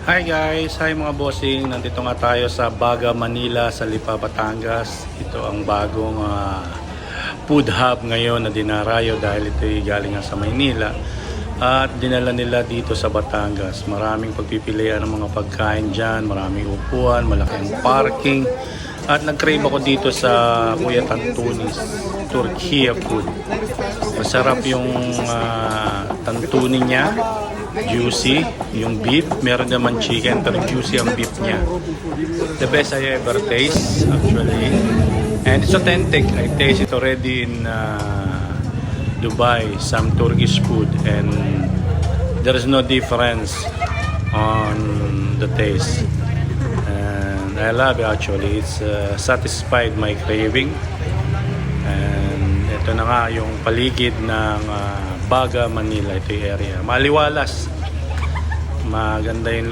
Hi guys! Hi mga bossing! Nandito nga tayo sa Baga, Manila, sa Lipa, Batangas. Ito ang bagong food hub ngayon na dinarayo dahil ito ay galing nga sa Maynila. At dinala nila dito sa Batangas. Maraming pagpipilian ng mga pagkain dyan, maraming upuan, malaking parking. At nag-crave ako dito sa Kuya Tantunis, Turkey food. Masarap yung tantuni niya, juicy yung beef, meron naman chicken pero juicy ang beef niya. The best I ever taste actually, and it's authentic. I taste it already in Dubai, some Turkish food, and there is no difference on the taste, and I love it actually. It's satisfied my craving. And ito na nga yung paligid ng Baga, Manila, ito yung area. Maliwalas. Maganda yung